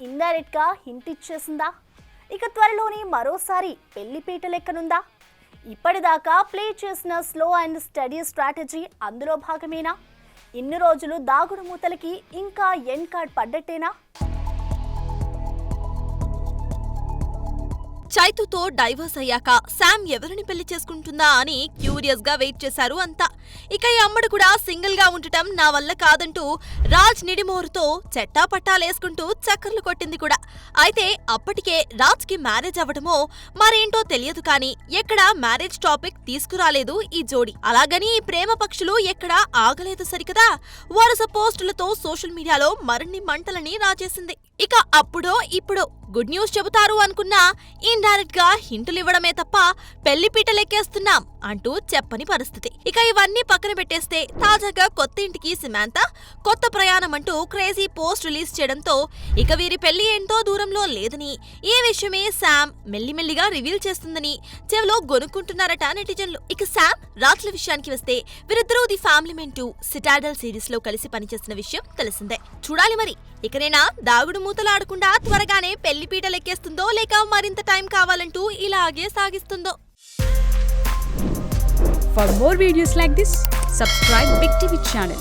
Indirect గా hint ఇచ్చేసిందా? ఇక త్వరలోనే మరోసారి పెళ్లిపీట లెక్కనుందా? ఇప్పటిదాకా ప్లే చేసిన స్లో అండ్ స్టడీ స్ట్రాటజీ అందులో భాగమేనా? ఇన్ని రోజులు దాగుడు మూతలకి ఇంకా ఎండ్ కార్డ్ పడ్డట్టేనా? చైతుతో డైవర్స్ అయ్యాక శామ్ ఎవరిని పెళ్లి చేసుకుంటుందా అని క్యూరియస్ గా వెయిట్ చేశారు అంతా. ఇక ఈ అమ్మడు కూడా సింగిల్ గా ఉండటం నా వల్ల కాదంటూ రాజ్ నిడిమోరుతో చెట్టాపట్టాలేసుకుంటూ చక్కర్లు కొట్టింది కూడా. అయితే అప్పటికే రాజ్ కి మ్యారేజ్ అవ్వడమో మరేంటో తెలియదు కానీ ఎక్కడా మ్యారేజ్ టాపిక్ తీసుకురాలేదు ఈ జోడి. అలాగని ఈ ప్రేమ పక్షులు ఎక్కడా ఆగలేదు సరికదా. వరుస పోస్టులతో సోషల్ మీడియాలో మరిన్ని మంటలని రాజేసింది. ఇక అప్పుడో ఇప్పుడో గుడ్ న్యూస్ చెబుతారు అనుకున్నా ఇండైరెక్ట్ గా హింటులివ్వడమే తప్ప పెళ్లిపీట లెక్కేస్తున్నాం అంటూ చెప్పని పరిస్థితి. ఇక ఇవన్నీ పక్కన పెట్టేస్తే తాజాగా కొత్త ఇంటికి సమంత కొత్త ప్రయాణం అంటూ క్రేజీ పోస్ట్ రిలీజ్ చేయడంతో ఇక వీరి పెళ్లి ఏంటో దూరంలో లేదని, ఈ విషయమే శామ్ మెల్లిమెల్లిగా రివీల్ చేస్తుందని చెవిలో గొనుక్కుంటున్నారట నెటిజన్లు. ఇక శామ్ రాజ్ల విషయానికి వస్తే వీరిద్దరూ the family men 2 Citadel series లో కలిసి పనిచేసిన విషయం తెలిసిందే. చూడాలి మరి ఇకనైనా దాగుడు మూతలాడకుండా త్వరగానే పెళ్లిపీట లెక్కేస్తుందో లేక మరింత టైం కావాలంటూ ఇలాగే సాగిస్తుందో. For more videos like this, subscribe Big TV channel.